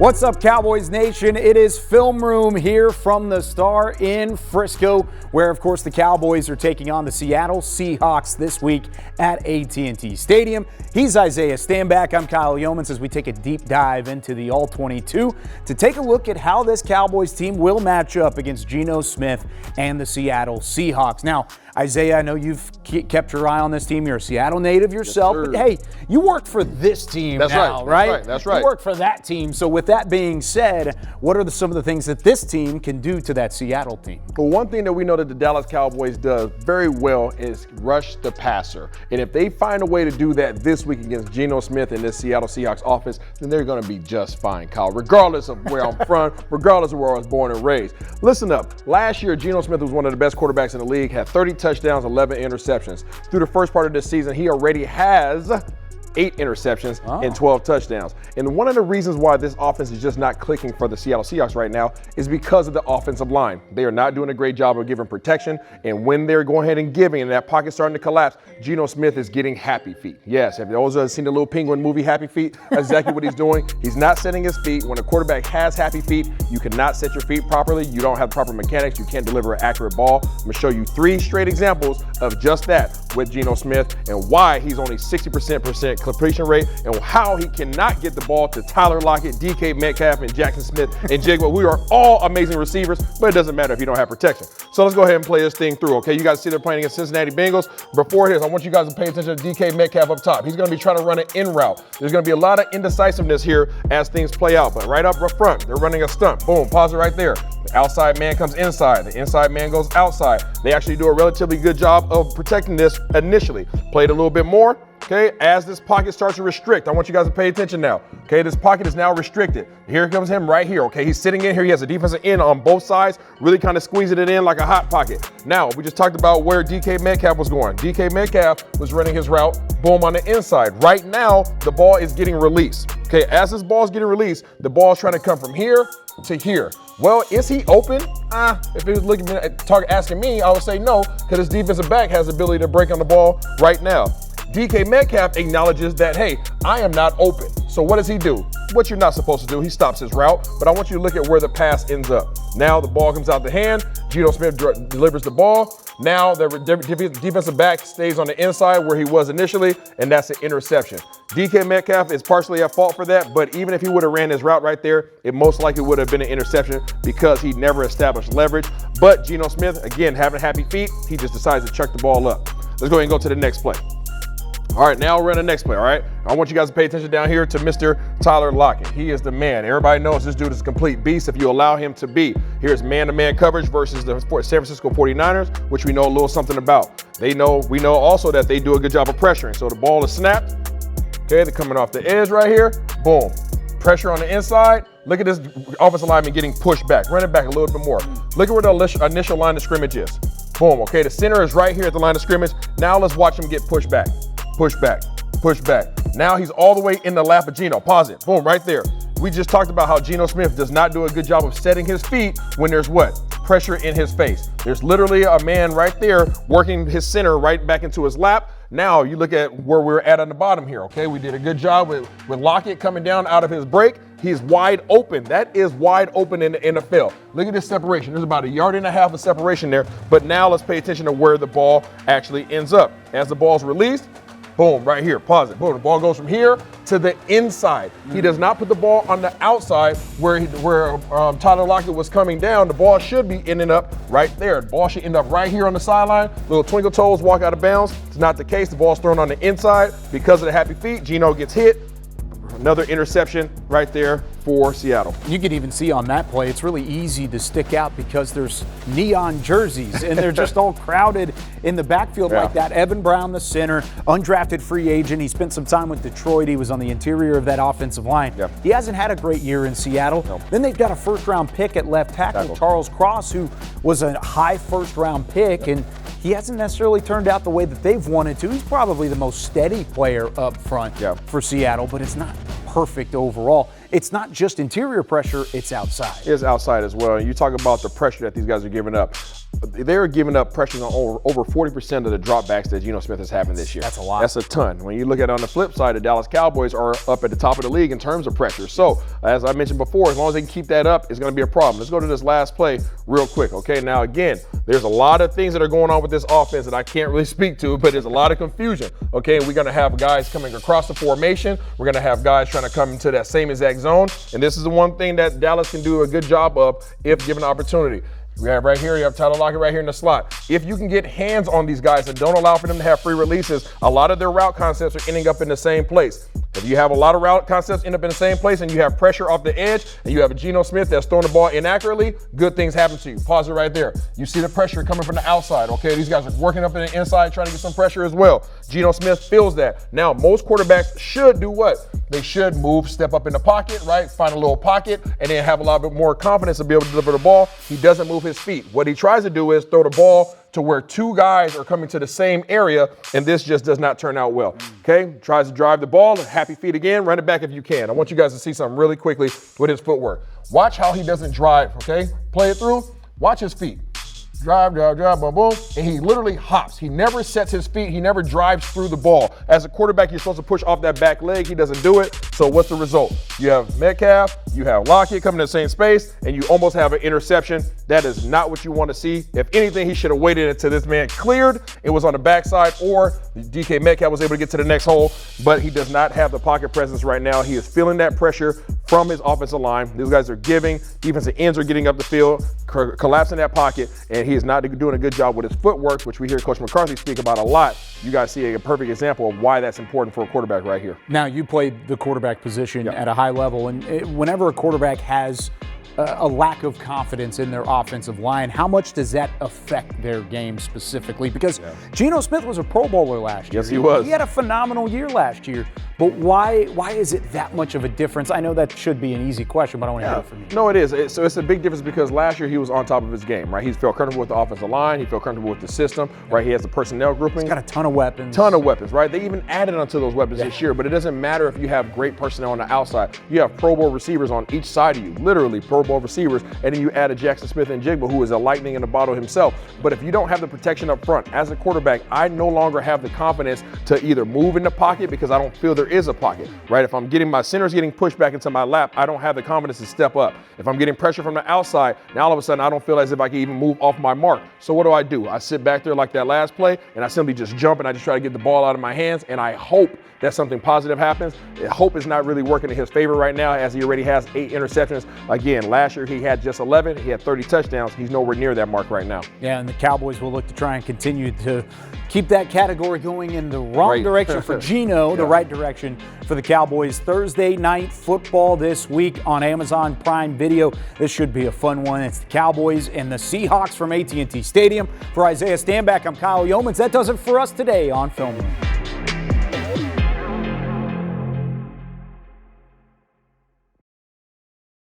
What's up, Cowboys Nation? It is Film Room here from the Star in Frisco, where, of course, the Cowboys are taking on the Seattle Seahawks this week at AT&T Stadium. He's Isaiah Stanback. I'm Kyle Yeomans as we take a deep dive into the All-22 to take a look at how this Cowboys team will match up against Gino Smith and the Seattle Seahawks. Now, Isaiah, I know you've kept your eye on this team. You're a Seattle native yourself, yes, but hey, you work for this team now, right? That's right. You work for that team. So with that being said, what are some of the things that this team can do to that Seattle team? Well, one thing that we know that the Dallas Cowboys does very well is rush the passer. And if they find a way to do that this week against Gino Smith and this Seattle Seahawks offense, then they're going to be just fine, Kyle, regardless of where I'm from, regardless of where I was born and raised. Listen up. Last year, Gino Smith was one of the best quarterbacks in the league, had 30 touchdowns, 11 interceptions. Through the first part of this season, he already has 8 interceptions and 12 touchdowns. And one of the reasons why this offense is just not clicking for the Seattle Seahawks right now is because of the offensive line. They are not doing a great job of giving protection. And when they're going ahead and giving and that pocket's starting to collapse, Gino Smith is getting happy feet. Yes, if those have seen the little penguin movie, Happy Feet, that's exactly what he's doing. He's not setting his feet. When a quarterback has happy feet, you cannot set your feet properly. You don't have proper mechanics. You can't deliver an accurate ball. I'm going to show you 3 straight examples of just that with Gino Smith and why he's only 60% completion rate and how he cannot get the ball to Tyler Lockett, DK Metcalf, and Jackson Smith and Jigba. We are all amazing receivers, but it doesn't matter if you don't have protection. So let's go ahead and play this thing through, okay? You guys see they're playing against Cincinnati Bengals. Before this, I want you guys to pay attention to DK Metcalf up top. He's going to be trying to run an in route. There's going to be a lot of indecisiveness here as things play out, but right up front, they're running a stunt. Boom, pause it right there. The outside man comes inside. The inside man goes outside. They actually do a relatively good job of protecting this initially. Played a little bit more. Okay, as this pocket starts to restrict, I want you guys to pay attention now. Okay, this pocket is now restricted. Here comes him right here. Okay, he's sitting in here. He has a defensive end on both sides, really kind of squeezing it in like a hot pocket. Now, we just talked about where DK Metcalf was going. DK Metcalf was running his route, boom, on the inside. Right now, the ball is getting released. Okay, as this ball is getting released, the ball is trying to come from here to here. Well, is he open? If he was looking at asking me, I would say no, because his defensive back has the ability to break on the ball right now. DK Metcalf acknowledges that, hey, I am not open. So what does he do? What you're not supposed to do, he stops his route, but I want you to look at where the pass ends up. Now the ball comes out the hand, Gino Smith delivers the ball. Now the defensive back stays on the inside where he was initially, and that's an interception. DK Metcalf is partially at fault for that, but even if he would have ran his route right there, it most likely would have been an interception because he never established leverage. But Gino Smith, again, having happy feet, he just decides to chuck the ball up. Let's go ahead and go to the next play. All right, now we're on the next play, all right? I want you guys to pay attention down here to Mr. Tyler Lockett. He is the man. Everybody knows this dude is a complete beast if you allow him to be. Here's man-to-man coverage versus the San Francisco 49ers, which we know a little something about. We know also that they do a good job of pressuring. So the ball is snapped. Okay, they're coming off the edge right here. Boom. Pressure on the inside. Look at this offensive lineman getting pushed back. Run it back a little bit more. Look at where the initial line of scrimmage is. Boom. Okay, the center is right here at the line of scrimmage. Now let's watch him get pushed back. Push back, push back. Now he's all the way in the lap of Gino. Pause it. Boom, right there. We just talked about how Gino Smith does not do a good job of setting his feet when there's what? Pressure in his face. There's literally a man right there working his center right back into his lap. Now you look at where we're at on the bottom here, okay? We did a good job with Lockett coming down out of his break. He's wide open. That is wide open in the NFL. Look at this separation. There's about 1.5 yards of separation there. But now let's pay attention to where the ball actually ends up. As the ball's released, boom, right here, pause it. Boom, the ball goes from here to the inside. He does not put the ball on the outside where Tyler Lockett was coming down. The ball should be ending up right there. The ball should end up right here on the sideline. Little twinkle toes walk out of bounds. It's not the case. The ball's thrown on the inside. Because of the happy feet, Gino gets hit. Another interception right there for Seattle. You can even see on that play, it's really easy to stick out because there's neon jerseys and they're just all crowded in the backfield like that. Evan Brown, the center, undrafted free agent. He spent some time with Detroit. He was on the interior of that offensive line. He hasn't had a great year in Seattle. Then they've got a first-round pick at left tackle, Charles Cross, who was a high first-round pick, and he hasn't necessarily turned out the way that they've wanted to. He's probably the most steady player up front for Seattle, but it's not perfect overall. It's not just interior pressure, it's outside. It's outside as well. And you talk about the pressure that these guys are giving up. they're giving up pressure on over 40% of the dropbacks that Gino Smith has having this year. That's a lot. That's a ton. When you look at it on the flip side, the Dallas Cowboys are up at the top of the league in terms of pressure. So, as I mentioned before, as long as they can keep that up, it's going to be a problem. Let's go to this last play real quick, okay? Now, again, there's a lot of things that are going on with this offense that I can't really speak to, but there's a lot of confusion, okay? We're going to have guys coming across the formation. We're going to have guys trying to come into that same exact zone. And this is the one thing that Dallas can do a good job of if given the opportunity. We have right here, you have Tyler Lockett right here in the slot. If you can get hands on these guys and don't allow for them to have free releases, a lot of their route concepts are ending up in the same place. If you have a lot of route concepts end up in the same place and you have pressure off the edge and you have a Gino Smith that's throwing the ball inaccurately, good things happen to you. Pause it right there. You see the pressure coming from the outside, okay? These guys are working up in the inside trying to get some pressure as well. Gino Smith feels that. Now, most quarterbacks should do what? They should move, step up in the pocket, right? Find a little pocket and then have a lot bit more confidence to be able to deliver the ball. He doesn't move his feet. What he tries to do is throw the ball to where two guys are coming to the same area, and this just does not turn out well. Okay? Tries to drive the ball, happy feet again, run it back if you can. I want you guys to see something really quickly with his footwork. Watch how he doesn't drive, okay? Play it through. Watch his feet. Drive, boom, boom, and he literally hops. He never sets his feet. He never drives through the ball. As a quarterback, you're supposed to push off that back leg. He doesn't do it. So what's the result? You have Metcalf, you have Lockett coming in the same space, and you almost have an interception. That is not what you want to see. If anything, he should have waited until this man cleared. It was on the backside, or DK Metcalf was able to get to the next hole, but he does not have the pocket presence right now. He is feeling that pressure from his offensive line. These guys are giving. Defensive ends are getting up the field, collapsing that pocket, and he is not doing a good job with his footwork, which we hear Coach McCarthy speak about a lot. You guys see a perfect example of why that's important for a quarterback right here. Now, you played the quarterback position at a high level, and whenever a quarterback has a lack of confidence in their offensive line, how much does that affect their game specifically? Because Gino Smith was a Pro Bowler last year. Yes, he was. He had a phenomenal year last year. But why is it that much of a difference? I know that should be an easy question, but I want to hear it from you. No, it is. So it's a big difference because last year he was on top of his game, right? He felt comfortable with the offensive line. He felt comfortable with the system, right? He has the personnel grouping. He's got a ton of weapons. Right? They even added onto those weapons this year, but it doesn't matter if you have great personnel on the outside. You have Pro Bowl receivers on each side of you, literally Pro Bowl receivers, and then you add a Jackson Smith and Jigba, who is a lightning in the bottle himself. But if you don't have the protection up front, as a quarterback, I no longer have the confidence to either move in the pocket because I don't feel there is a pocket. Right? If I'm getting my centers getting pushed back into my lap, I don't have the confidence to step up. If I'm getting pressure from the outside, now all of a sudden I don't feel as if I can even move off my mark. So what do? I sit back there like that last play, and I simply just jump and I just try to get the ball out of my hands, and I hope that something positive happens. I hope it's not really working in his favor right now, as he already has 8 interceptions. Again, last year he had just 11. He had 30 touchdowns. He's nowhere near that mark right now. Yeah, and the Cowboys will look to try and continue to keep that category going in the wrong direction for Gino, the right direction for the Cowboys. Thursday night football this week on Amazon Prime Video. This should be a fun one. It's the Cowboys and the Seahawks from AT&T Stadium. For Isaiah Stanback, I'm Kyle Yeomans. That does it for us today on Film Room.